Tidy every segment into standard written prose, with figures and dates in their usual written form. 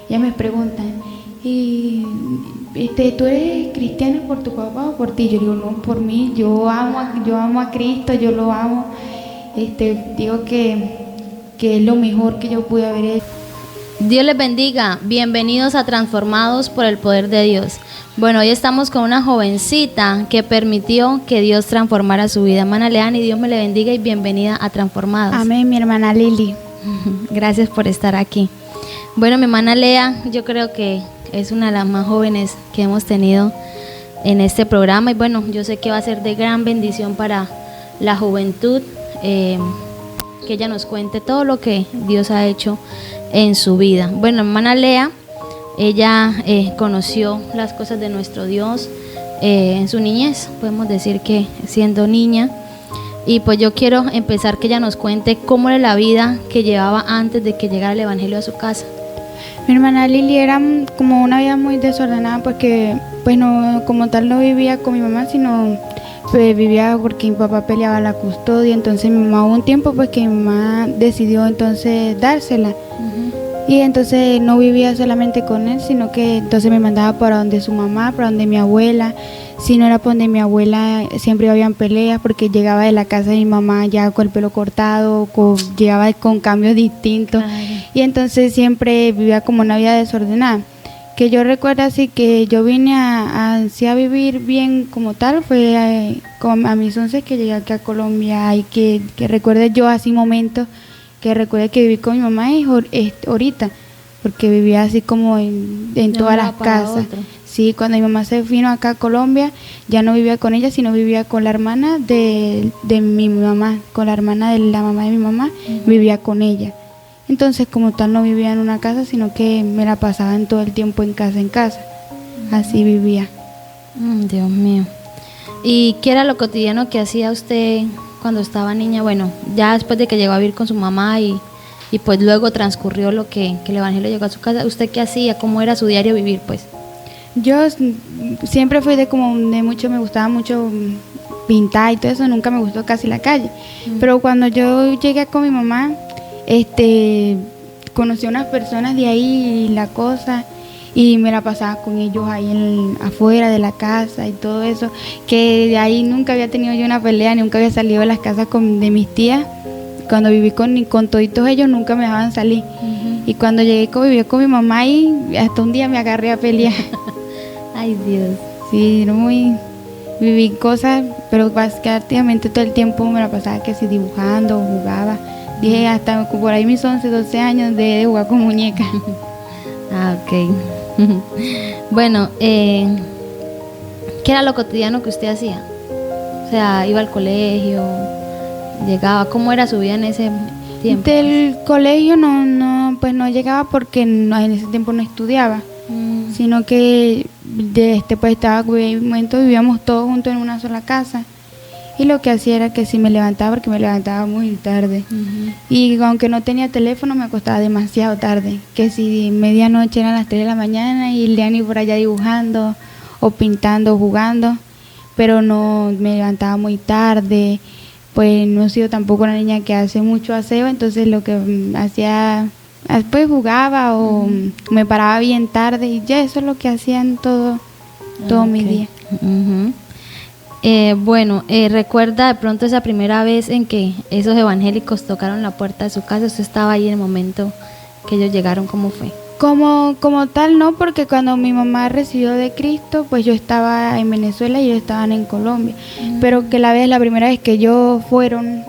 Ya me preguntan, y ¿tú eres cristiana por tu papá o por ti? Yo digo, no, por mí, yo amo a Cristo, yo lo amo. Digo que es lo mejor que yo pude haber hecho. Dios les bendiga, bienvenidos a Transformados por el Poder de Dios. Bueno, hoy estamos con una jovencita que permitió que Dios transformara su vida. Hermana Leani, Dios me le bendiga y bienvenida a Transformados. Amén, mi hermana Lili. Gracias por estar aquí. Bueno, mi hermana Lea, yo creo que es una de las más jóvenes que hemos tenido en este programa y bueno, yo sé que va a ser de gran bendición para la juventud, que ella nos cuente todo lo que Dios ha hecho en su vida. Bueno, hermana Lea, ella conoció las cosas de nuestro Dios en su niñez, podemos decir que siendo niña, y pues yo quiero empezar que ella nos cuente cómo era la vida que llevaba antes de que llegara el evangelio a su casa. Mi hermana Lili era como una vida muy desordenada porque pues no, como tal no vivía con mi mamá, sino pues vivía porque mi papá peleaba la custodia. Entonces mi mamá, hubo un tiempo pues que mi mamá decidió entonces dársela. Y entonces no vivía solamente con él, sino que entonces me mandaba para donde su mamá, para donde mi abuela. Si no era para donde mi abuela, siempre habían peleas porque llegaba de la casa de mi mamá ya con el pelo cortado, llegaba con cambios distintos. Ay. Y entonces siempre vivía como una vida desordenada. Que yo recuerdo así que yo vine a vivir bien como tal, fue a mis 11 que llegué aquí a Colombia y que recuerde yo así momentos que recuerde que viví con mi mamá ahorita, porque vivía así como en todas las casas. Sí, cuando mi mamá se vino acá a Colombia, ya no vivía con ella, sino vivía con la hermana de mi mamá, con la hermana de la mamá de mi mamá, vivía con ella. Entonces, como tal, no vivía en una casa, sino que me la pasaba en todo el tiempo en casa. Así vivía. Dios mío. ¿Y qué era lo cotidiano que hacía usted cuando estaba niña? Bueno, ya después de que llegó a vivir con su mamá y pues luego transcurrió lo que el evangelio llegó a su casa, ¿usted qué hacía? ¿Cómo era su diario vivir, pues? Yo siempre fui de mucho, me gustaba mucho pintar y todo eso, nunca me gustó casi la calle. Pero cuando yo llegué con mi mamá, conocí a unas personas de ahí y la cosa, y me la pasaba con ellos ahí afuera de la casa y todo eso, que de ahí nunca había tenido yo una pelea, nunca había salido de las casas de mis tías. Cuando viví con toditos ellos nunca me dejaban salir. Y cuando viví con mi mamá y hasta un día me agarré a pelear. Ay, Dios. Sí, viví cosas, pero prácticamente todo el tiempo me la pasaba que si dibujando, jugaba. Dije hasta por ahí mis 11, 12 años de jugar con muñecas. Ok. Bueno, ¿qué era lo cotidiano que usted hacía? O sea, iba al colegio, llegaba, ¿cómo era su vida en ese tiempo? Del colegio pues no llegaba porque en ese tiempo no estudiaba. Sino que pues en un momento vivíamos todos juntos en una sola casa, y lo que hacía era que si me levantaba, porque me levantaba muy tarde, y aunque no tenía teléfono me acostaba demasiado tarde, que si medianoche eran las 3 de la mañana y Leani por allá dibujando o pintando o jugando, pero no, me levantaba muy tarde. Pues no he sido tampoco una niña que hace mucho aseo, entonces lo que hacía, después jugaba o me paraba bien tarde y ya eso es lo que hacían todo mi día. Bueno, ¿recuerda de pronto esa primera vez en que esos evangélicos tocaron la puerta de su casa? ¿Usted estaba ahí en el momento que ellos llegaron? ¿Cómo fue? Como tal no, porque cuando mi mamá recibió de Cristo, pues yo estaba en Venezuela y ellos estaban en Colombia. Pero que la primera vez que ellos fueron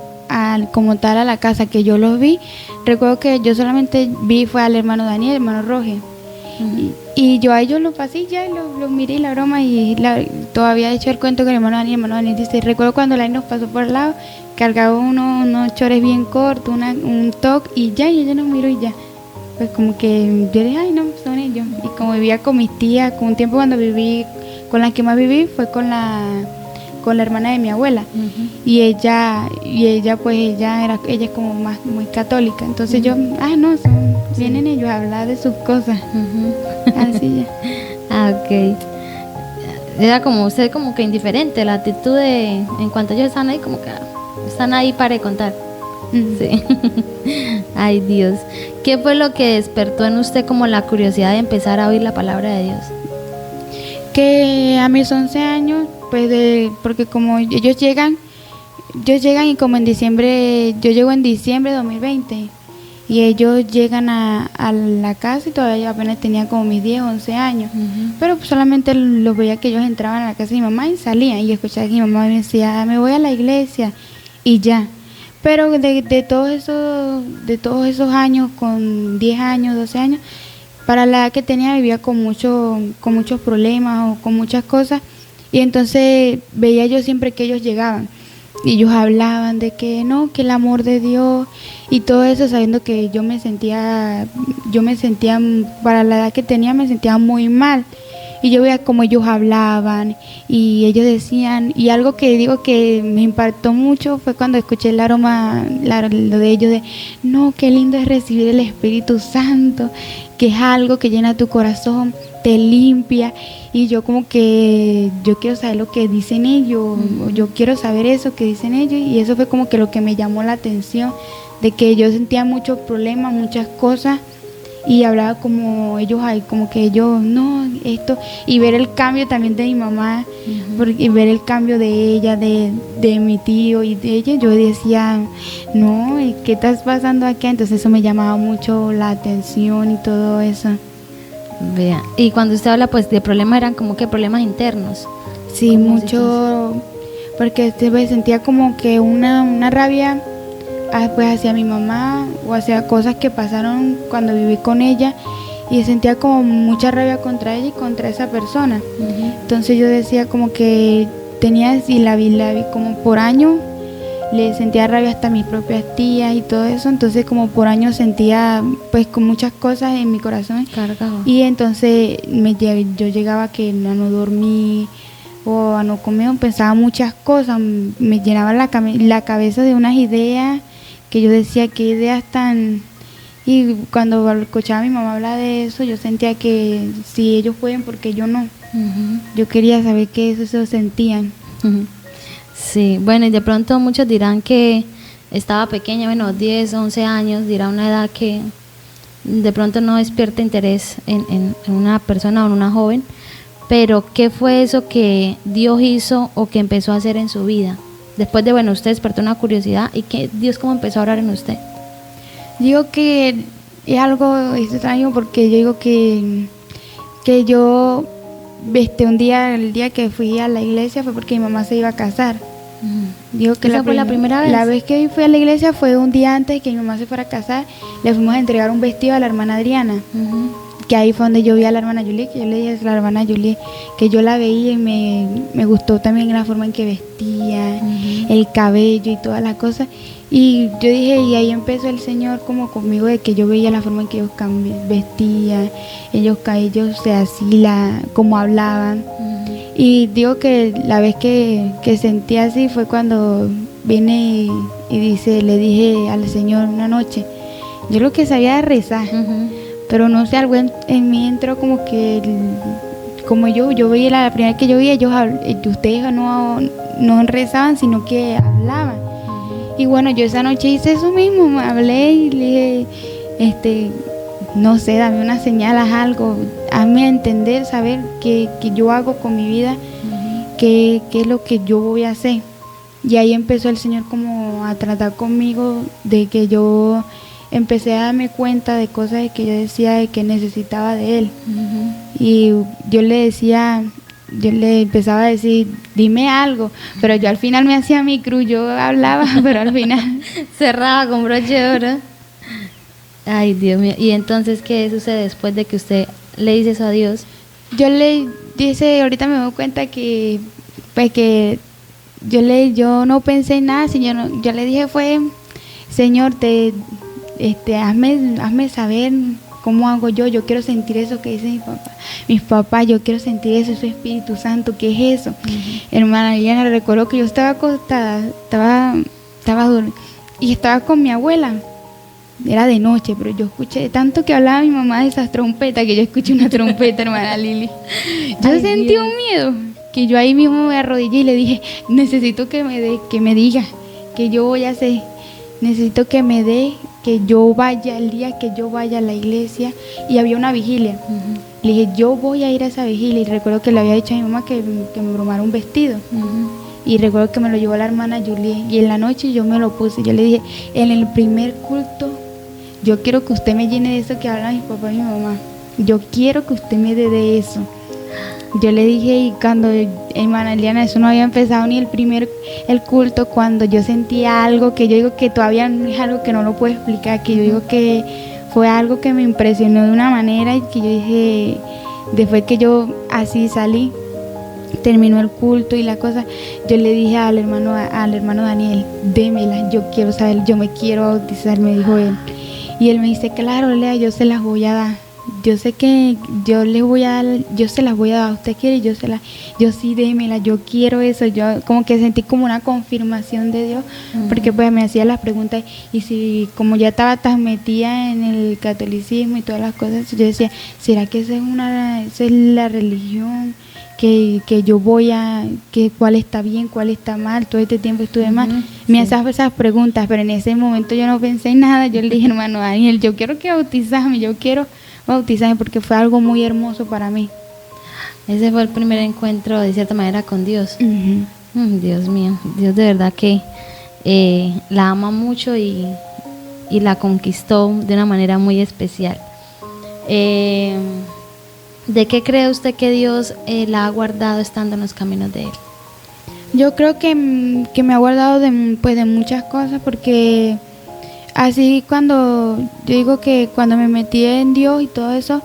como tal a la casa, que yo los vi, recuerdo que yo solamente vi fue al hermano Daniel, hermano Roger. Y yo a ellos los pasé ya, los miré y la broma, y todavía he hecho el cuento que el hermano Daniel dice, recuerdo cuando la nos pasó por el lado, cargaba unos chores bien cortos, un toque, y ella nos miró y ya. Pues como que yo dije, ay no, son ellos. Y como vivía con mis tías, con un tiempo cuando viví, con la que más viví fue con la hermana de mi abuela. Y ella es como muy católica. Entonces yo, vienen ellos a hablar de sus cosas. Así ya. Ok. Era como usted como que indiferente, la actitud en cuanto ellos están ahí, como que están ahí para contar. Sí. Ay, Dios. ¿Qué fue lo que despertó en usted como la curiosidad de empezar a oír la palabra de Dios? Que a mis 11 años, pues porque como ellos llegan y como en diciembre, yo llego en diciembre de 2020 y ellos llegan a la casa y todavía apenas tenían como mis 10, 11 años, pero pues solamente los veía que ellos entraban a la casa de mi mamá y salían y escuchaba que mi mamá me decía, me voy a la iglesia y ya. Pero de todos esos años, con 10 años, 12 años, para la edad que tenía vivía con muchos problemas o con muchas cosas, y entonces veía yo siempre que ellos llegaban y ellos hablaban de que no, que el amor de Dios y todo eso, sabiendo que yo me sentía, para la edad que tenía me sentía muy mal. Y yo veía cómo ellos hablaban y ellos decían, y algo que digo que me impactó mucho fue cuando escuché el aroma, lo de ellos de, no, qué lindo es recibir el Espíritu Santo, que es algo que llena tu corazón, te limpia, y yo como que, yo quiero saber lo que dicen ellos, yo quiero saber eso que dicen ellos, y eso fue como que lo que me llamó la atención, de que yo sentía muchos problemas, muchas cosas, y hablaba como ellos ahí, como que ellos, no, esto, y ver el cambio también de mi mamá, y ver el cambio de ella, de mi tío y de ella, yo decía, no, ¿qué estás pasando aquí? Entonces eso me llamaba mucho la atención y todo eso. Vea, y cuando usted habla pues de problemas, eran como que problemas internos. Sí, mucho, porque sentía como que una rabia pues hacia mi mamá o hacia cosas que pasaron cuando viví con ella, y sentía como mucha rabia contra ella y contra esa persona. Entonces yo decía como que tenía, y la vi como por años, le sentía rabia hasta a mis propias tías y todo eso, entonces como por años sentía pues con muchas cosas en mi corazón cargado. Y entonces yo llegaba a que no dormí o a no comer, pensaba muchas cosas, me llenaba la cabeza de unas ideas que yo decía, qué ideas tan... Y cuando escuchaba a mi mamá hablar de eso, yo sentía que si ellos pueden, porque yo no. Yo quería saber qué eso sentían. Sí, bueno, y de pronto muchos dirán que estaba pequeña, bueno, 10, 11 años, dirá una edad que de pronto no despierta interés en una persona o en una joven, pero ¿qué fue eso que Dios hizo o que empezó a hacer en su vida? Después de, bueno, usted despertó una curiosidad, y que Dios cómo empezó a orar en usted. Digo que es algo extraño, porque yo digo que yo, el día que fui a la iglesia fue porque mi mamá se iba a casar. Digo que ¿Esa fue la primera vez? La vez que fui a la iglesia fue un día antes de que mi mamá se fuera a casar. Le fuimos a entregar un vestido a la hermana Adriana. Que ahí fue donde yo vi a la hermana Julie, que yo le dije a la hermana Julie que yo la veía y me gustó también la forma en que vestía, el cabello y todas las cosas. Y yo dije, y ahí empezó el Señor como conmigo, de que yo veía la forma en que ellos vestían, ellos así, como hablaban. Y digo que la vez que sentí así fue cuando vine y le dije al Señor una noche, yo lo que sabía era rezar. Pero no sé, algo en mí entró como que, como yo veía, la primera vez que yo vi, ustedes no rezaban, sino que hablaban. Y bueno, yo esa noche hice eso mismo, me hablé y le dije, no sé, dame una señal, haz algo, hazme a entender, saber qué yo hago con mi vida, qué es lo que yo voy a hacer. Y ahí empezó el Señor como a tratar conmigo, de que yo empecé a darme cuenta de cosas que yo decía de que necesitaba de Él. Y yo le empezaba a decir, dime algo, pero yo al final me hacía mi cruz, yo hablaba, pero al final cerraba con broche de oro. Ay, Dios mío. Y entonces, ¿qué sucede después de que usted le dice eso a Dios? Yo le dice, ahorita me doy cuenta que pues que yo no pensé en nada, Señor, yo le dije fue, Señor, hazme saber cómo hago yo quiero sentir eso que dicen mis papás, yo quiero sentir eso, ese Espíritu Santo, ¿qué es eso? Hermana Liliana, recuerdo que yo estaba acostada, estaba durmiendo, y estaba con mi abuela, era de noche, pero yo escuché tanto que hablaba mi mamá de esas trompetas, que yo escuché una trompeta, hermana Lili. Yo sentí un miedo, que yo ahí mismo me arrodillé y le dije, necesito que me diga, que yo voy a hacer, necesito que me dé, que yo vaya, el día que yo vaya a la iglesia, y había una vigilia. Le dije, yo voy a ir a esa vigilia, y recuerdo que le había dicho a mi mamá que me bromara un vestido. Y recuerdo que me lo llevó la hermana Julie, y en la noche yo me lo puse. Yo le dije, en el primer culto, yo quiero que usted me llene de eso que hablan mis papás y mi mamá. Yo quiero que usted me dé de eso. Yo le dije, y cuando, hermana Eliana, eso no había empezado ni el culto, cuando yo sentía algo que yo digo que todavía no es algo que no lo puedo explicar, que yo digo que fue algo que me impresionó de una manera, y que yo dije, después que yo así salí, terminó el culto y la cosa, yo le dije al hermano Daniel, démela, yo quiero saber, yo me quiero bautizar, me dijo él. Y él me dice, claro, Lea, yo se las voy a dar. Yo sé que yo les voy a dar, yo se las voy a dar. Usted quiere, yo sí, démela, yo quiero eso. Yo como que sentí como una confirmación de Dios, porque pues me hacía las preguntas, y si como ya estaba tan metida en el catolicismo y todas las cosas, yo decía, ¿será que esa es la religión que yo voy a, que cuál está bien, cuál está mal? Todo este tiempo estuve mal. Me hacía esas preguntas, pero en ese momento yo no pensé en nada. Yo le dije, hermano Daniel, yo quiero que bautizarme, porque fue algo muy hermoso para mí. Ese fue el primer encuentro de cierta manera con Dios. Dios mío, Dios de verdad que la ama mucho y la conquistó de una manera muy especial. ¿De qué cree usted que Dios la ha guardado estando en los caminos de Él? Yo creo que me ha guardado de muchas cosas, porque así yo digo que cuando me metí en Dios y todo eso,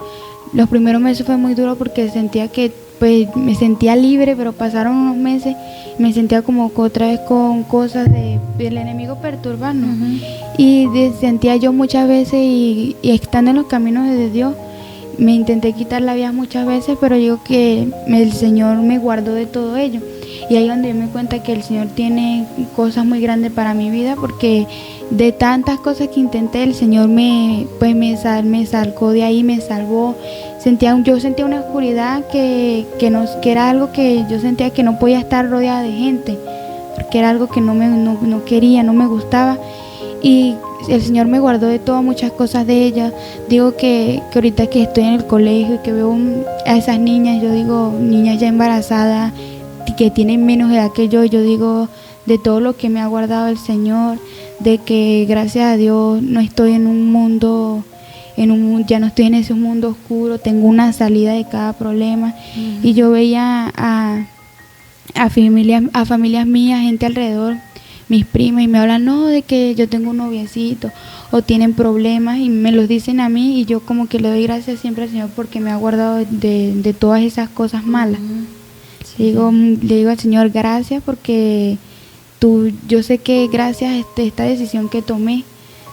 los primeros meses fue muy duro, porque sentía que pues me sentía libre, pero pasaron unos meses y me sentía como que otra vez con cosas del enemigo perturbando. Y sentía yo muchas veces, y estando en los caminos de Dios, me intenté quitar la vida muchas veces, pero digo que el Señor me guardó de todo ello. Y ahí es donde yo me cuenta que el Señor tiene cosas muy grandes para mi vida, porque de tantas cosas que intenté, el Señor me sacó de ahí, me salvó. Yo sentía una oscuridad que era algo que yo sentía que no podía estar rodeada de gente, porque era algo que no quería, no me gustaba. Y el Señor me guardó de todo, muchas cosas de ella. Digo que ahorita que estoy en el colegio y que veo a esas niñas, yo digo, niñas ya embarazadas, que tienen menos edad que yo digo de todo lo que me ha guardado el Señor, de que gracias a Dios no estoy ya no estoy en ese mundo oscuro, tengo una salida de cada problema. Y yo veía a familias mías, gente alrededor, mis primas, y me hablan, no, de que yo tengo un noviecito, o tienen problemas, y me los dicen a mí, y yo como que le doy gracias siempre al Señor, porque me ha guardado de todas esas cosas malas. Le digo al Señor, gracias, porque yo sé que gracias a esta decisión que tomé,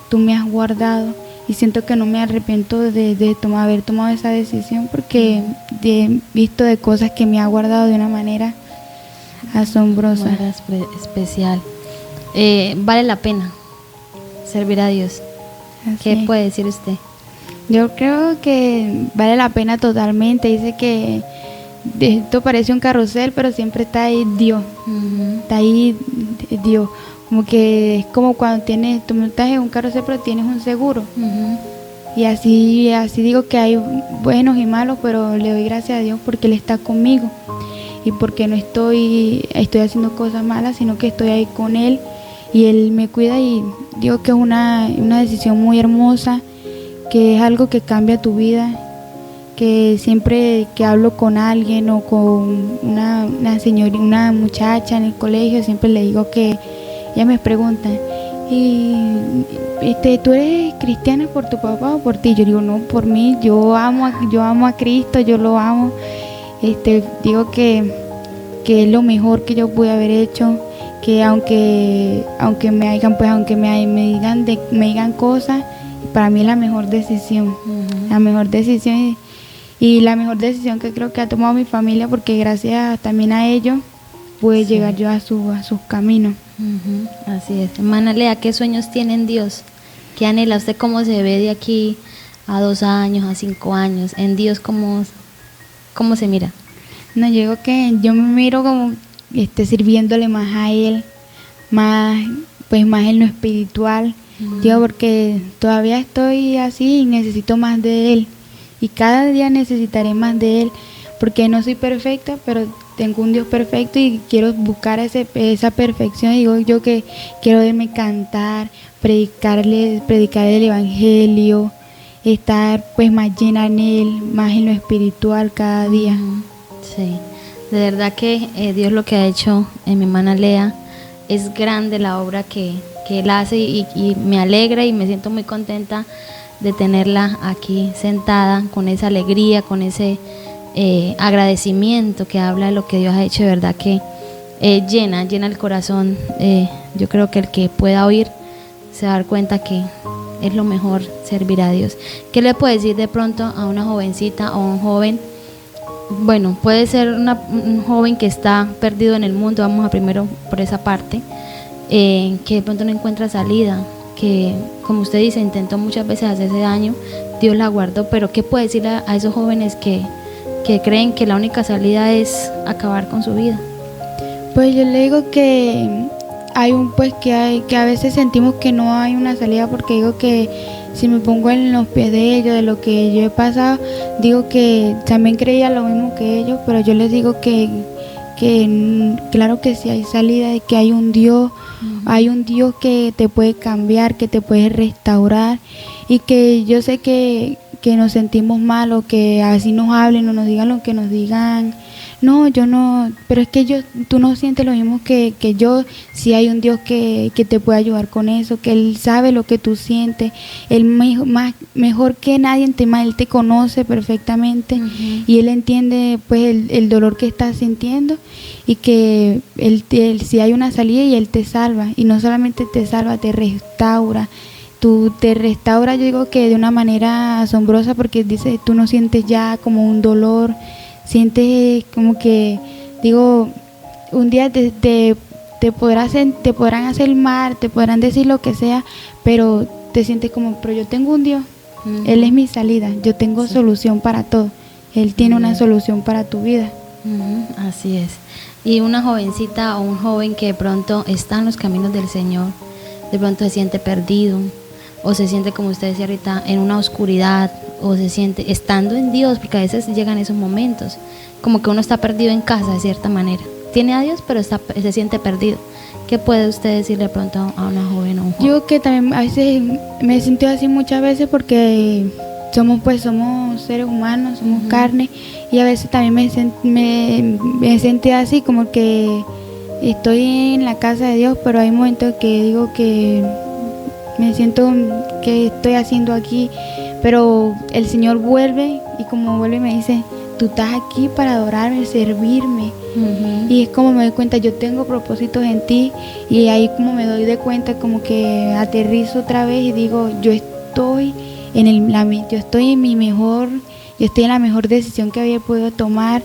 tú me has guardado, y siento que no me arrepiento de haber tomado esa decisión, porque he visto de cosas que me ha guardado de una manera asombrosa. Especial. Vale la pena servir a Dios. Así. ¿Qué puede decir usted? Yo creo que vale la pena totalmente. Dice que esto parece un carrusel, pero siempre está ahí Dios. Está ahí Dios. Como que es como cuando tú estás en un carrusel, pero tienes un seguro. Y así digo que hay buenos y malos, pero le doy gracias a Dios porque Él está conmigo. Y porque no estoy haciendo cosas malas, sino que estoy ahí con Él, y Él me cuida. Y digo que es una decisión muy hermosa, que es algo que cambia tu vida, que siempre que hablo con alguien o con una muchacha en el colegio, siempre le digo que ella me pregunta, ¿y tú eres cristiana por tu papá o por ti? Yo digo, no, por mí, yo amo a Cristo, yo lo amo. Digo que es lo mejor que yo pude haber hecho, que aunque me digan cosas, para mí es la mejor decisión, la mejor decisión, y la mejor decisión que creo que ha tomado mi familia, porque gracias también a ellos pude llegar yo a sus caminos. Así es. Hermana Lea, ¿qué sueños tiene en Dios? ¿Qué anhela usted? ¿Cómo se ve de aquí a 2 años, a 5 años? En Dios, ¿cómo se mira? No, yo digo que yo me miro como sirviéndole más a Él, más en lo espiritual, Digo, porque todavía estoy así y necesito más de Él. Y cada día necesitaré más de Él, porque no soy perfecta, pero tengo un Dios perfecto y quiero buscar esa perfección. Digo yo que quiero verme cantar, predicar el Evangelio, estar pues más llena en Él, más en lo espiritual cada día. Sí, de verdad que Dios lo que ha hecho en mi hermana Lea es grande, la obra que Él hace, y me alegra y me siento muy contenta de tenerla aquí sentada con esa alegría, con ese agradecimiento que habla de lo que Dios ha hecho. De verdad que llena el corazón. Yo creo que el que pueda oír se va a dar cuenta que es lo mejor servir a Dios. ¿Qué le puede decir de pronto a una jovencita o a un joven? Bueno, puede ser un joven que está perdido en el mundo, vamos a primero por esa parte, que de pronto no encuentra salida, que como usted dice, intentó muchas veces hacerse daño, Dios la guardó, pero ¿qué puede decir a esos jóvenes que creen que la única salida es acabar con su vida? Pues yo le digo que que a veces sentimos que no hay una salida, porque digo que si me pongo en los pies de ellos, de lo que yo he pasado, digo que también creía lo mismo que ellos, pero yo les digo que claro que sí hay salida, y que hay un Dios, hay un Dios que te puede cambiar, que te puede restaurar, y que yo sé que nos sentimos mal, o que así nos hablen o nos digan lo que nos digan. No, yo no, pero es que tú no sientes lo mismo que yo. Si hay un Dios que te puede ayudar con eso, que Él sabe lo que tú sientes, Él mejor que nadie Él te conoce perfectamente, y Él entiende pues el dolor que estás sintiendo, y que si hay una salida, y Él te salva, y no solamente te salva, te restaura. Tú te restaura, yo digo que de una manera asombrosa, porque dice, tú no sientes ya como un dolor, sientes como que, digo, un día te podrán hacer mal, te podrán decir lo que sea, pero te sientes como, pero yo tengo un Dios, Él es mi salida, yo tengo solución para todo, Él tiene una solución para tu vida. Así es. Y una jovencita o un joven que de pronto está en los caminos del Señor, de pronto se siente perdido, o se siente, como usted decía ahorita, en una oscuridad, o se siente estando en Dios, porque a veces llegan esos momentos, como que uno está perdido en casa de cierta manera. Tiene a Dios, pero se siente perdido. ¿Qué puede usted decirle de pronto a una joven o un joven? Yo que también a veces me he sentido así muchas veces, porque somos seres humanos, somos carne, y a veces también me he sentido así, como que estoy en la casa de Dios, pero hay momentos que digo que me siento que estoy haciendo aquí, pero el Señor vuelve, y como vuelve me dice, tú estás aquí para adorarme, servirme. Y es como me doy cuenta, yo tengo propósitos en ti, y ahí como me doy de cuenta, como que aterrizo otra vez y digo, yo estoy yo estoy en la mejor decisión que había podido tomar.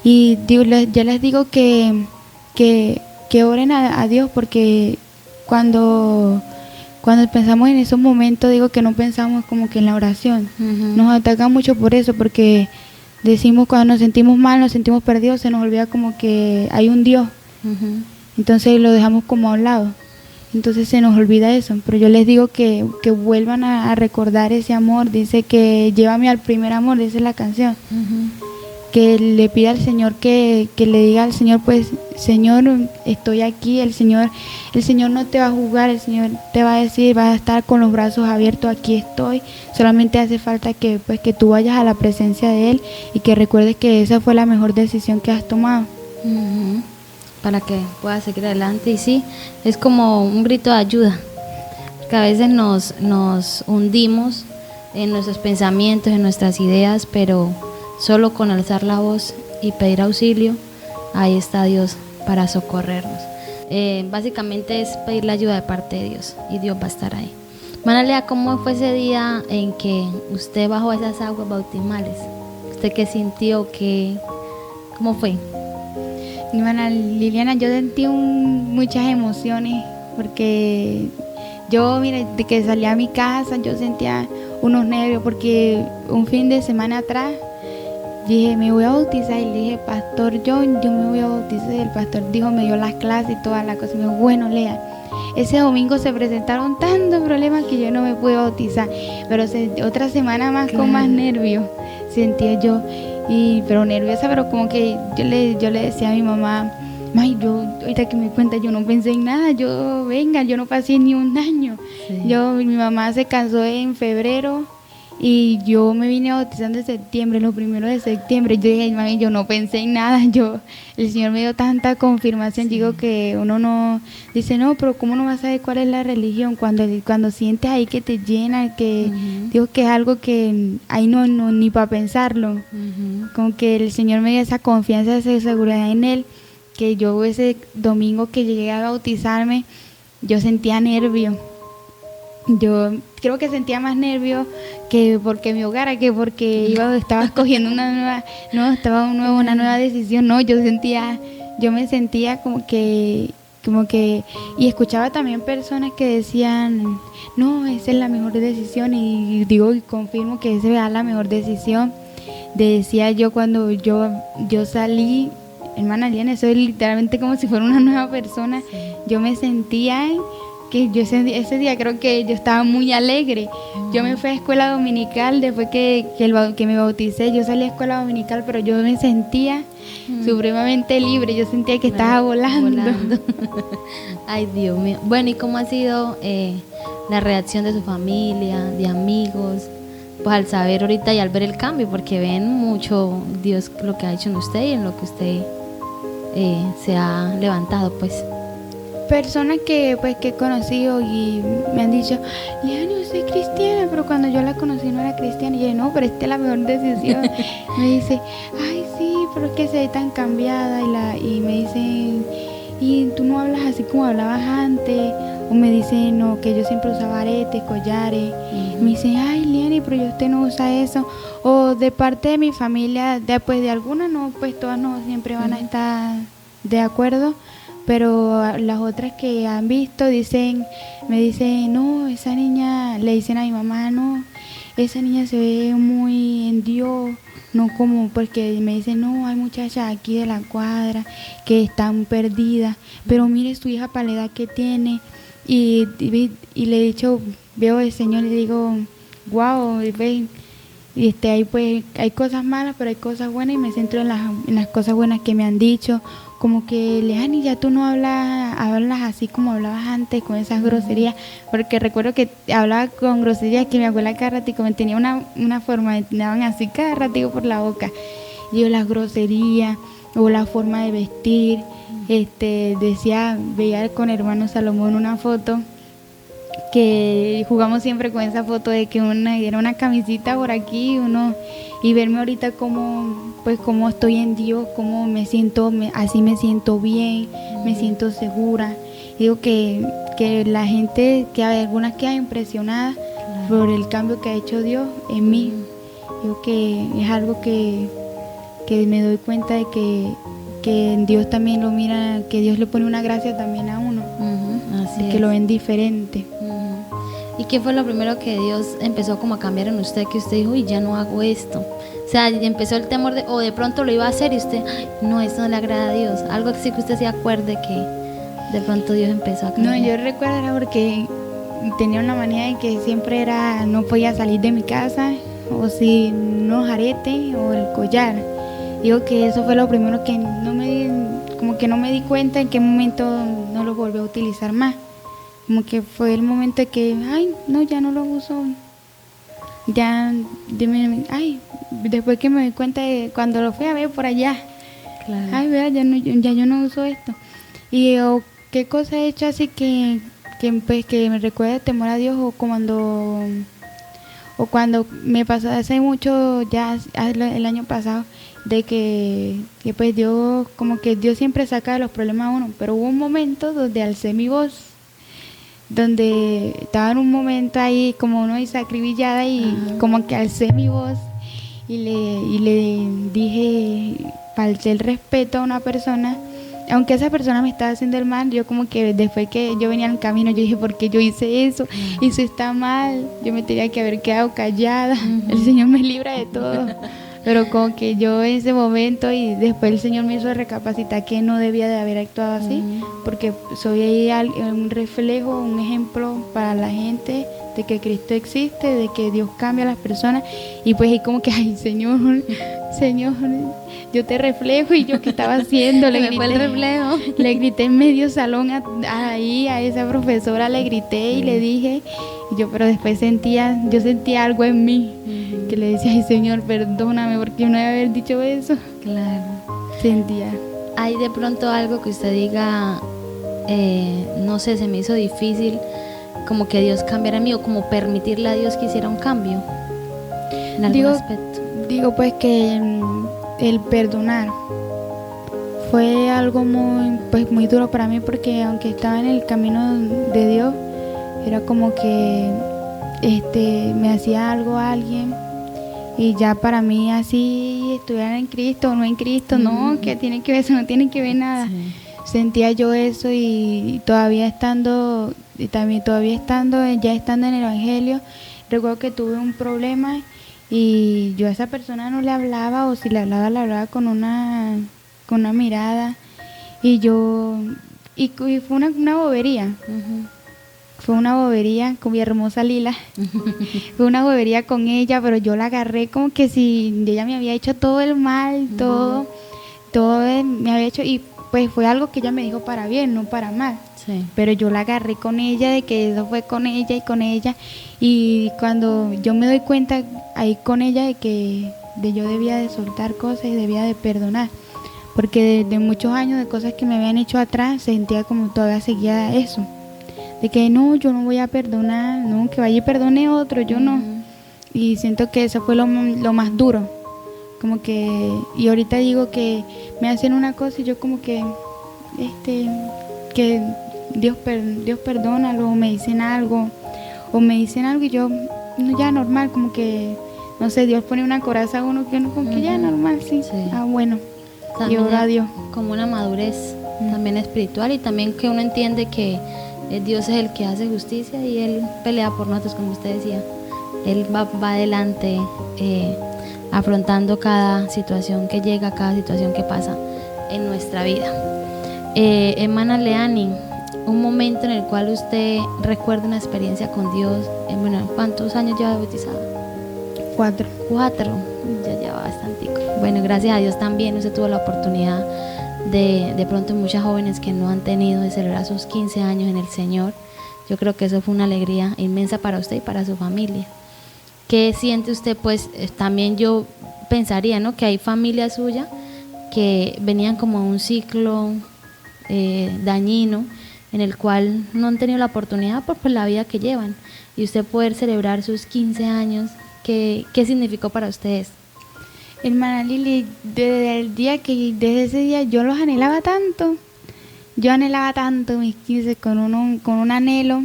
Y digo, ya les digo que oren a Dios, porque cuando pensamos en esos momentos, digo que no pensamos como que en la oración. Nos atacan mucho por eso, porque decimos, cuando nos sentimos mal, nos sentimos perdidos, se nos olvida como que hay un Dios. Entonces lo dejamos como a un lado. Entonces se nos olvida eso. Pero yo les digo que vuelvan a recordar ese amor. Dice que llévame al primer amor, dice la canción. Que le pida al Señor, que le diga al Señor, pues, Señor, estoy aquí. El Señor no te va a juzgar, el Señor te va a decir, vas a estar con los brazos abiertos, aquí estoy. Solamente hace falta que tú vayas a la presencia de Él, y que recuerdes que esa fue la mejor decisión que has tomado. Para que puedas seguir adelante. Y sí, es como un grito de ayuda, porque a veces nos hundimos en nuestros pensamientos, en nuestras ideas, pero solo con alzar la voz y pedir auxilio, ahí está Dios para socorrernos. Básicamente es pedir la ayuda de parte de Dios, y Dios va a estar ahí. Hermana Lea, ¿cómo fue ese día en que usted bajó esas aguas bautismales? ¿Usted qué sintió? ¿Cómo fue? Mi hermana Liliana, yo sentí muchas emociones, porque yo, mira, de que salí a mi casa, yo sentía unos nervios, porque un fin de semana atrás dije, me voy a bautizar, y le dije, Pastor John, yo me voy a bautizar. El pastor dijo, me dio las clases y todas las cosas, y me dijo, bueno, Lea, ese domingo se presentaron tantos problemas que yo no me pude bautizar, pero otra semana más con más nervios sentía yo, pero nerviosa, pero como que yo le decía a mi mamá, May, yo ahorita que me di cuenta, yo no pensé en nada, yo no pasé ni un año. Sí. Mi mamá se casó en febrero y yo me vine bautizando en septiembre, los primeros de septiembre. Yo dije, mami, yo no pensé en nada, el Señor me dio tanta confirmación. Sí. Digo que uno no dice, no, pero ¿cómo no vas a saber cuál es la religión? Cuando sientes ahí que te llena, que digo que es algo que ahí no ni para pensarlo. Como que el Señor me dio esa confianza, esa seguridad en Él, que yo ese domingo que llegué a bautizarme, yo sentía nervio. Yo creo que sentía más nervio que porque me ahogara, que porque estaba escogiendo una nueva decisión. No, yo me sentía como que, y escuchaba también personas que decían, no, esa es la mejor decisión, y digo y confirmo que esa era la mejor decisión. Decía yo cuando yo salí, hermana Liana, eso es literalmente como si fuera una nueva persona. Sí. Yo me sentía que ese día creo que yo estaba muy alegre. Yo me fui a escuela dominical después que me bauticé. Yo salí a escuela dominical, pero yo me sentía supremamente libre. Yo sentía que estaba volando. Ay, Dios mío. Bueno, ¿y cómo ha sido la reacción de su familia, de amigos? Pues al saber ahorita y al ver el cambio, porque ven mucho Dios lo que ha hecho en usted y en lo que usted se ha levantado, pues. Personas que he conocido y me han dicho, Liana, yo soy cristiana, pero cuando yo la conocí no era cristiana. Y yo, no, pero esta es la mejor decisión. Me dice, ay, sí, pero es que se ve tan cambiada. Y me dicen, y tú no hablas así como hablabas antes. O me dicen, no, que yo siempre usaba aretes, collares. Me dicen, ay, Liana, pero usted no usa eso. O de parte de mi familia, después de algunas, no, pues todas no siempre van a estar de acuerdo. Pero las otras que han visto me dicen, no, esa niña, le dicen a mi mamá, no, esa niña se ve muy en Dios, no como, porque me dicen, no, hay muchachas aquí de la cuadra que están perdidas, pero mire su hija para la edad que tiene, y le he dicho, veo al Señor y le digo, wow, y ahí pues hay cosas malas, pero hay cosas buenas, y me centro en las cosas buenas que me han dicho, como que, Leani, ya tú no hablas así como hablabas antes, con esas groserías, porque recuerdo que hablaba con groserías que mi abuela cada ratico me tenía una forma, me daban así cada ratico por la boca, y yo las groserías, o la forma de vestir, veía con hermano Salomón una foto, que jugamos siempre con esa foto de que era una camisita por aquí, y verme ahorita como estoy en Dios, como me siento, así me siento bien, me siento segura. Digo que la gente, que hay algunas quedan impresionadas por el cambio que ha hecho Dios en mí. Digo que es algo que me doy cuenta de que Dios también lo mira, que Dios le pone una gracia también a uno, así que lo ven diferente. ¿Y qué fue lo primero que Dios empezó como a cambiar en usted, que usted dijo, uy, ya no hago esto? O sea, empezó el temor o de pronto lo iba a hacer y usted, no, eso no le agrada a Dios. Algo así que usted se acuerde que de pronto Dios empezó a cambiar. No, yo recuerdo era porque tenía una manía de que siempre no podía salir de mi casa, o si unos aretes o el collar. Digo que eso fue lo primero que no me di cuenta en qué momento no lo volví a utilizar más. Como que fue el momento de que, ay, no, ya no lo uso. Después que me di cuenta de cuando lo fui a ver por allá. Claro. Ay, vea, ya yo no uso esto. Y qué cosa he hecho así que me recuerda el temor a Dios, o cuando me pasó hace mucho, ya el año pasado, de que pues Dios, como que Dios siempre saca de los problemas a uno, pero hubo un momento donde alcé mi voz, donde estaba en un momento ahí como uno dice acribillada, y como que alcé mi voz y le dije, falté el respeto a una persona, aunque esa persona me estaba haciendo el mal. Yo como que después que yo venía en el camino, yo dije, ¿por qué yo hice eso? Eso está mal, yo me tenía que haber quedado callada. El Señor me libra de todo, Pero como que yo en ese momento y después el Señor me hizo recapacitar que no debía de haber actuado así, porque soy ahí un reflejo, un ejemplo para la gente de que Cristo existe, de que Dios cambia a las personas, y pues ahí como que, ay, Señor, Señor, yo te reflejo, y yo qué estaba haciendo, Me fue el reflejo. Le grité en medio salón ahí a esa profesora, le grité y le dije, y yo, pero después yo sentía algo en mí, que le decía, ay, Señor, perdóname, porque no debe haber dicho eso. Claro. Sentía. ¿Hay de pronto algo que usted diga, no sé, se me hizo difícil, como que Dios cambiara en mí, o como permitirle a Dios que hiciera un cambio en algún aspecto? Digo pues que el perdonar fue algo muy duro para mí, porque aunque estaba en el camino de Dios, era como que me hacía algo a alguien y ya para mí así estuviera en Cristo o no en Cristo, no, que tiene que ver eso, no tiene que ver nada. Sí. Sentía yo eso, y todavía estando ya estando en el Evangelio, recuerdo que tuve un problema y yo a esa persona no le hablaba, o si le hablaba con una mirada, y fue una bobería. Fue una bobería con mi hermosa Lila. Fue una bobería con ella, pero yo la agarré como que si ella me había hecho todo el mal, todo me había hecho, y pues fue algo que ella me dijo para bien, no para mal. Sí. Pero yo la agarré con ella, de que eso fue con ella, y cuando yo me doy cuenta ahí con ella de yo debía de soltar cosas y debía de perdonar, porque de muchos años de cosas que me habían hecho atrás, sentía como todavía seguía eso, de que no, yo no voy a perdonar, no, que vaya y perdone otro, yo no. Y siento que eso fue lo más duro, como que, y ahorita digo que me hacen una cosa y yo como que que Dios perdónalo, o me dicen algo y yo ya normal, como que no sé, Dios pone una coraza a uno que uno como que ya normal, sí. Bueno, también y ahora Dios, como una madurez también espiritual, y también que uno entiende que Dios es el que hace justicia y Él pelea por nosotros, como usted decía. Él va adelante, afrontando cada situación que llega, cada situación que pasa en nuestra vida. Hermana Leani, un momento en el cual usted recuerda una experiencia con Dios. Bueno, ¿cuántos años lleva bautizada? 4. Ya lleva bastante. Bueno, gracias a Dios también usted tuvo la oportunidad de pronto muchas jóvenes que no han tenido, de celebrar sus 15 años en el Señor. Yo creo que eso fue una alegría inmensa para usted y para su familia. ¿Qué siente usted? Pues también yo pensaría, ¿no?, que hay familias suyas que venían como a un ciclo dañino, en el cual no han tenido la oportunidad por la vida que llevan, y usted poder celebrar sus 15 años, ¿qué significó para ustedes? Hermana Lili, desde ese día yo los anhelaba tanto. Yo anhelaba tanto mis 15 con un anhelo,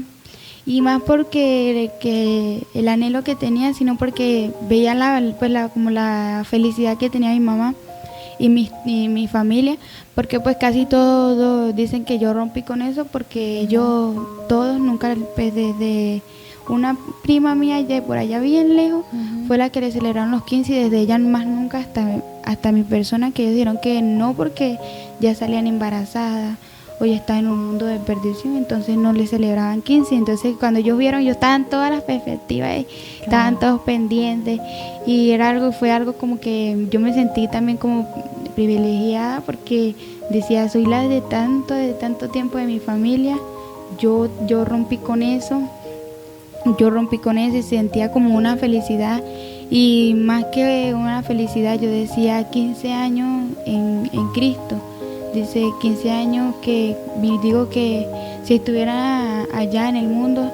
y más porque el anhelo que tenía, sino porque veía como la felicidad que tenía mi mamá y mi familia, porque pues casi todos dicen que yo rompí con eso, porque todos nunca, pues desde una prima mía de por allá bien lejos, fue la que le celebraron los 15, y desde ella más nunca hasta mi persona, que ellos dijeron que no, porque ya salían embarazadas o ya estaban en un mundo de perdición, entonces no le celebraban 15. Entonces cuando ellos vieron, yo estaba en todas las perspectivas, estaban todos pendientes, y fue algo como que yo me sentí también como privilegiada, porque decía, soy la de tanto tiempo de mi familia. Yo rompí con eso. Y sentía como una felicidad, y más que una felicidad, yo decía 15 años en Cristo. Dice 15 años que digo que si estuviera allá en el mundo,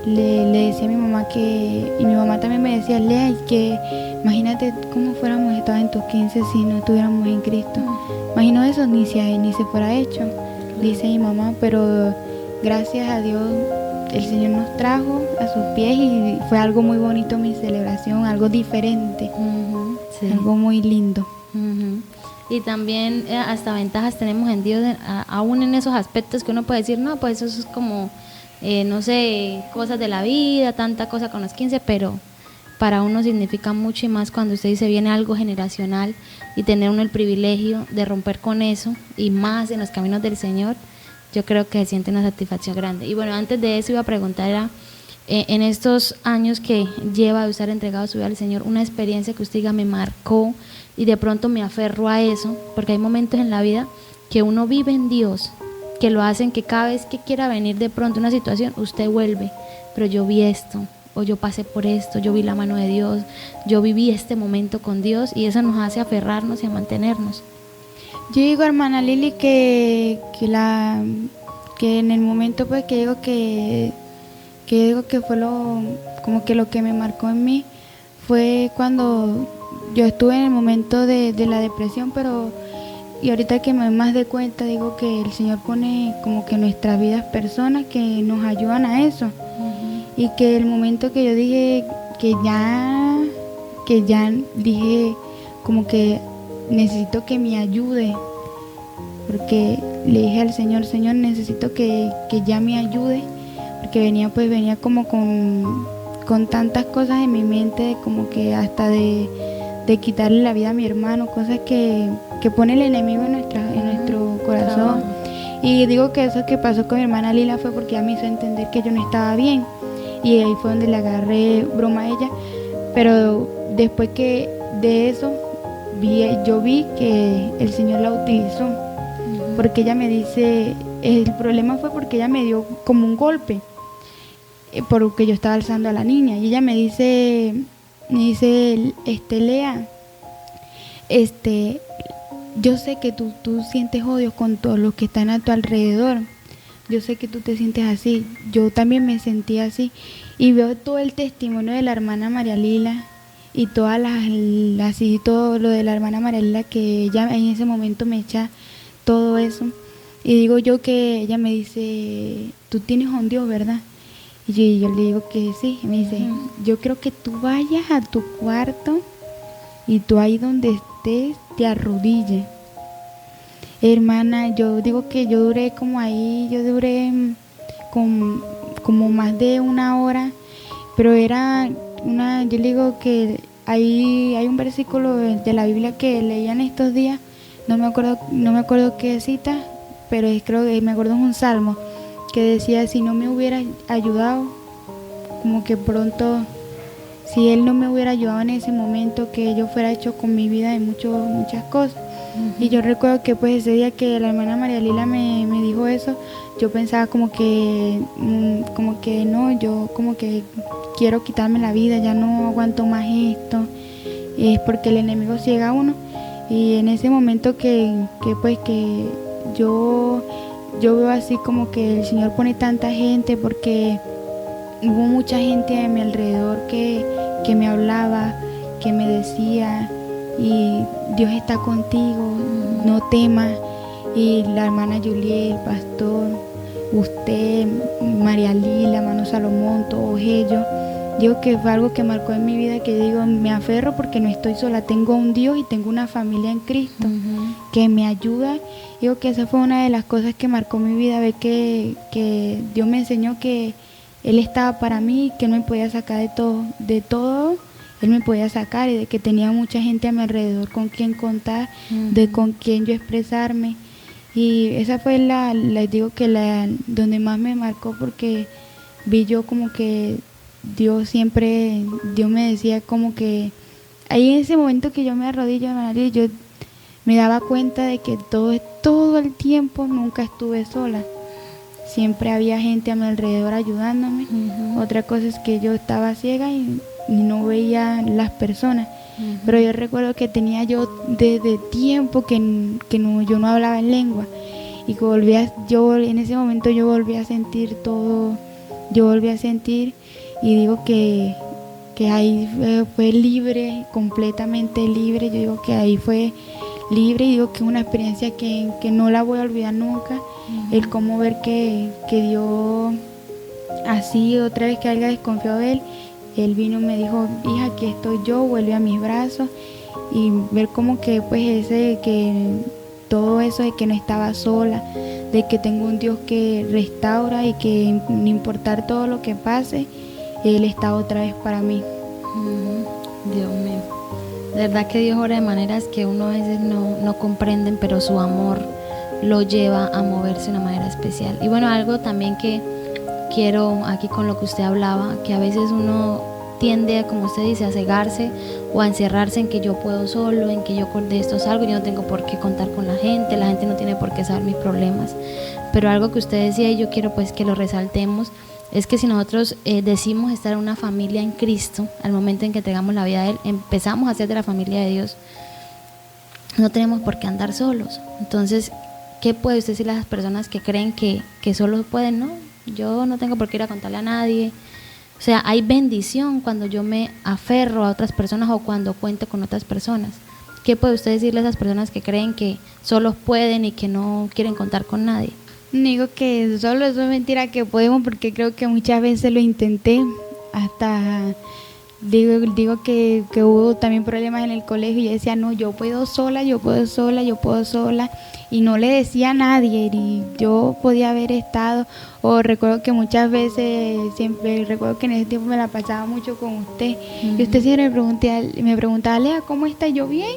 le decía a mi mamá y mi mamá también me decía, Lea, que imagínate cómo fuéramos todas en tus 15 si no estuviéramos en Cristo. Imagino eso, ni se fuera hecho, dice mi mamá, pero gracias a Dios el Señor nos trajo a sus pies, y fue algo muy bonito mi celebración, algo diferente, sí. Algo muy lindo. Y también hasta ventajas tenemos en Dios, aún en esos aspectos que uno puede decir, no, pues eso es como, no sé, cosas de la vida, tanta cosa con los 15, pero para uno significa mucho, y más cuando usted dice viene algo generacional y tener uno el privilegio de romper con eso, y más en los caminos del Señor, yo creo que se siente una satisfacción grande. Y bueno, antes de eso iba a preguntar, en estos años que lleva de estar entregado su vida al Señor, una experiencia que usted diga me marcó y de pronto me aferro a eso, porque hay momentos en la vida que uno vive en Dios, que lo hacen que cada vez que quiera venir de pronto una situación, usted vuelve, pero yo vi esto, o yo pasé por esto, yo vi la mano de Dios, yo viví este momento con Dios, y eso nos hace aferrarnos y a mantenernos. Yo digo, hermana Lili, que en el momento pues que digo que fue como que lo que me marcó en mí fue cuando yo estuve en el momento de la depresión, y ahorita que me doy más de cuenta, digo que el Señor pone como que en nuestras vidas personas que nos ayudan a eso. Y que el momento que yo dije que ya dije como que necesito que me ayude, porque le dije al Señor, Señor, necesito que ya me ayude, porque venía como con tantas cosas en mi mente, como que hasta de quitarle la vida a mi hermano, cosas que pone el enemigo en nuestro corazón. Y digo que eso que pasó con mi hermana Lila fue porque ella me hizo entender que yo no estaba bien, y ahí fue donde le agarré broma a ella. Pero después que de eso yo vi que el Señor la utilizó, porque ella me dice, el problema fue porque ella me dio como un golpe, porque yo estaba alzando a la niña, y ella me dice Lea, yo sé que tú sientes odio con todos los que están a tu alrededor, yo sé que tú te sientes así, yo también me sentí así, y veo todo el testimonio de la hermana María Lila, y así todo lo de la hermana María Lila, que ella en ese momento me echa todo eso, y digo yo que ella me dice, tú tienes a un Dios, ¿verdad? Y yo le digo que sí, y me dice, yo creo que tú vayas a tu cuarto y tú ahí donde estés te arrodilles. Hermana, yo digo que yo duré como más de una hora, pero yo le digo que hay un versículo de la Biblia que leían estos días, no me acuerdo qué cita, pero creo que me acuerdo de un salmo que decía, si no me hubiera ayudado, como que pronto, si Él no me hubiera ayudado en ese momento, que yo fuera hecho con mi vida de muchas cosas. Y yo recuerdo que pues ese día que la hermana María Lila me dijo eso, yo pensaba como que no, yo como que quiero quitarme la vida, ya no aguanto más esto, es porque el enemigo ciega a uno. Y en ese momento que yo veo así como que el Señor pone tanta gente, porque hubo mucha gente a mi alrededor que me hablaba, que me decía, y Dios está contigo, no temas. Y la hermana Juliet, el pastor, usted, María Lila, hermano Salomón, todos ellos, digo que fue algo que marcó en mi vida, que digo, me aferro porque no estoy sola, tengo un Dios y tengo una familia en Cristo que me ayuda. Digo que esa fue una de las cosas que marcó mi vida, ver que Dios me enseñó que Él estaba para mí, que no me podía sacar de todo, Él me podía sacar, y de que tenía mucha gente a mi alrededor con quien contar, de con quien yo expresarme. Y esa fue les digo que donde más me marcó, porque vi yo como que Dios me decía como que, ahí en ese momento que yo me arrodillo, yo me daba cuenta de que todo el tiempo nunca estuve sola. Siempre había gente a mi alrededor ayudándome. Otra cosa es que yo estaba ciega y no veía las personas. Pero yo recuerdo que tenía yo desde tiempo que yo no hablaba en lengua. Y en ese momento yo volví a sentir todo. Yo volví a sentir, y digo que ahí fue libre, completamente libre. Yo digo que ahí fue libre, y digo que es una experiencia que no la voy a olvidar nunca. El cómo ver que Dios, así otra vez que haya desconfiado de Él vino y me dijo, hija, aquí estoy yo, vuelve a mis brazos, y ver como que pues todo eso de que no estaba sola, de que tengo un Dios que restaura, y que no importar todo lo que pase, Él está otra vez para mí. Dios mío. De verdad que Dios obra de maneras que uno a veces no comprenden, pero su amor lo lleva a moverse de una manera especial. Y bueno, algo también que quiero aquí con lo que usted hablaba, que a veces uno tiende, como usted dice, a cegarse o a encerrarse en que yo puedo solo, en que yo de esto salgo, yo no tengo por qué contar con la gente no tiene por qué saber mis problemas. Pero algo que usted decía, y yo quiero pues que lo resaltemos, es que si nosotros decimos estar en una familia en Cristo, al momento en que entregamos la vida a Él, empezamos a ser de la familia de Dios, no tenemos por qué andar solos. Entonces, ¿qué puede usted decirle a las personas que creen que solo pueden? No, yo no tengo por qué ir a contarle a nadie. O sea, hay bendición cuando yo me aferro a otras personas o cuando cuento con otras personas. ¿Qué puede usted decirle a esas personas que creen que solos pueden y que no quieren contar con nadie? Digo que solo eso es mentira que podemos, porque creo que muchas veces lo intenté, hasta digo que hubo también problemas en el colegio y yo decía, no, yo puedo sola, y no le decía a nadie, y yo podía haber estado, o recuerdo que muchas veces, siempre recuerdo que en ese tiempo me la pasaba mucho con usted, y usted siempre me preguntaba, Lea, ¿cómo está? Yo bien.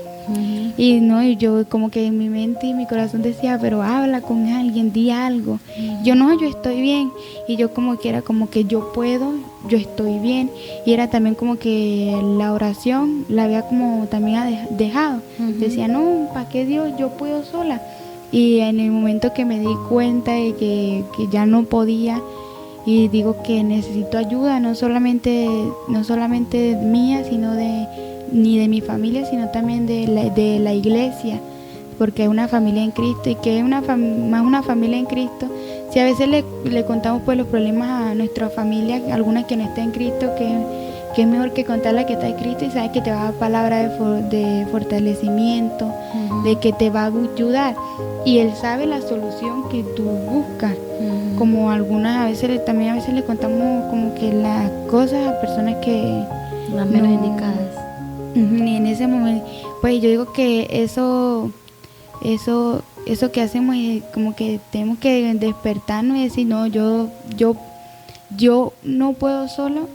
Y no, y yo como que en mi mente y mi corazón decía, pero habla con alguien, di algo. Yo no, yo estoy bien. Y yo como que era como que yo puedo, yo estoy bien. Y era también como que la oración la había como también dejado. Decía, no, ¿para qué Dios? Yo puedo sola. Y en el momento que me di cuenta de que ya no podía, y digo que necesito ayuda, no solamente mía, sino ni de mi familia, sino también de la iglesia, porque es una familia en Cristo, y que es más una familia en Cristo. Si a veces le contamos pues los problemas a nuestra familia, alguna que no está en Cristo, que es mejor que contarle que está en Cristo, y sabes que te va a dar palabra de fortalecimiento, de que te va a ayudar, y Él sabe la solución que tú buscas. Como algunas a veces le contamos como que las cosas a personas que las menos indicadas. Y en ese momento, pues yo digo que eso que hacemos es como que tenemos que despertarnos y decir, no, yo no puedo solo,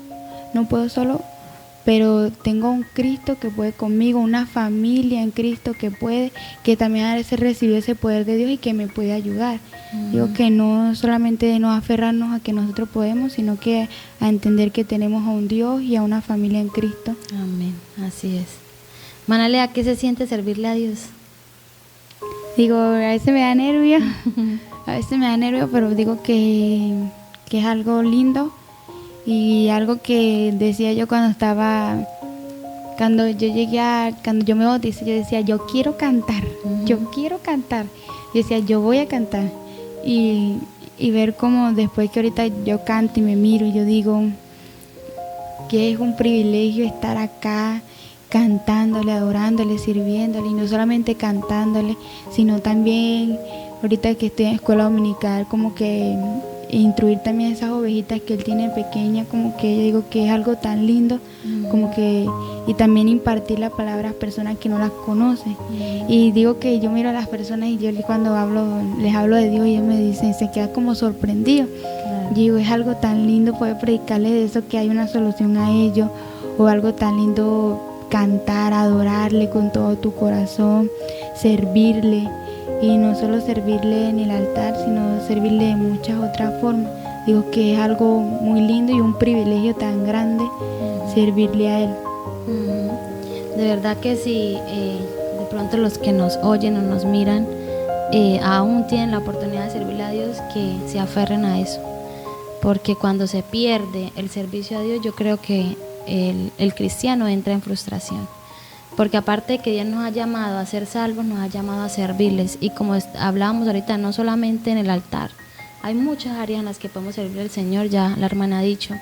pero tengo un Cristo que puede conmigo, una familia en Cristo que también a veces recibió ese poder de Dios y que me puede ayudar. Digo que no solamente no aferrarnos a que nosotros podemos, sino que a entender que tenemos a un Dios y a una familia en Cristo. Amén, así es. Manalea, ¿qué se siente servirle a Dios? Digo, a veces me da nervio, pero digo que es algo lindo, y algo que decía yo cuando yo me bauticé, yo decía, yo quiero cantar, yo decía, yo voy a cantar, y ver cómo después que ahorita yo canto y me miro, yo digo que es un privilegio estar acá cantándole, adorándole, sirviéndole, y no solamente cantándole, sino también ahorita que estoy en escuela dominical, como que instruir también esas ovejitas que él tiene pequeñas, como que yo digo que es algo tan lindo, como que, y también impartir la palabra a personas que no las conocen. Y digo que yo miro a las personas y yo cuando les hablo de Dios, y ellos me dicen, se queda como sorprendido. Yo digo, es algo tan lindo poder predicarles de eso, que hay una solución a ello, o algo tan lindo cantar, adorarle con todo tu corazón, servirle, y no solo servirle en el altar, sino servirle de muchas otras formas. Digo que es algo muy lindo y un privilegio tan grande servirle a Él. De verdad que si de pronto los que nos oyen o nos miran aún tienen la oportunidad de servirle a Dios, que se aferren a eso, porque cuando se pierde el servicio a Dios, yo creo que el cristiano entra en frustración, porque aparte de que Dios nos ha llamado a ser salvos, nos ha llamado a servirles, y como hablábamos ahorita, no solamente en el altar, hay muchas áreas en las que podemos servirle al Señor, ya la hermana ha dicho,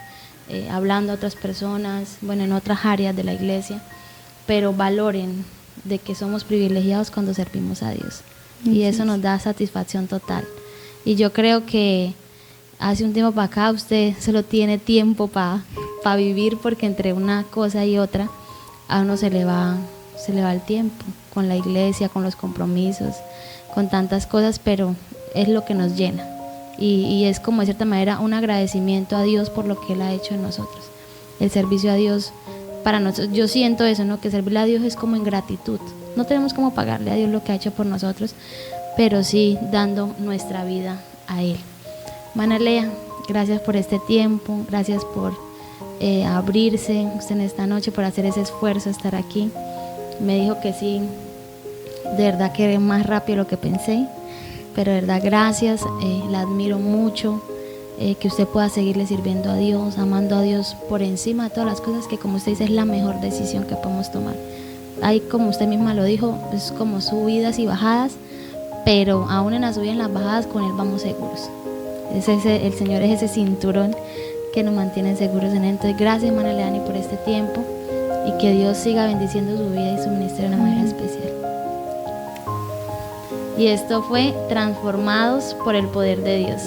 hablando a otras personas, bueno, en otras áreas de la iglesia, pero valoren de que somos privilegiados cuando servimos a Dios, y eso nos da satisfacción total. Y yo creo que hace un tiempo para acá usted solo tiene tiempo para vivir, porque entre una cosa y otra a uno se le va el tiempo con la iglesia, con los compromisos, con tantas cosas, pero es lo que nos llena, y es como de cierta manera un agradecimiento a Dios por lo que Él ha hecho en nosotros. El servicio a Dios para nosotros, yo siento eso, ¿no? Que servirle a Dios es como en gratitud. No tenemos como pagarle a Dios lo que ha hecho por nosotros, pero sí dando nuestra vida a Él. Hermana Lea, gracias por este tiempo, gracias por abrirse usted en esta noche, por hacer ese esfuerzo, estar aquí. Me dijo que sí, de verdad que más rápido de lo que pensé, pero de verdad gracias, la admiro mucho, que usted pueda seguirle sirviendo a Dios, amando a Dios por encima de todas las cosas, que como usted dice es la mejor decisión que podemos tomar. Hay, como usted misma lo dijo, es como subidas y bajadas, pero aún en las subidas y en las bajadas con Él vamos seguros. El Señor es ese cinturón que nos mantiene seguros en Él. Entonces gracias, hermana Leani, por este tiempo, y que Dios siga bendiciendo su vida y su ministerio de una manera especial. Y esto fue Transformados por el Poder de Dios.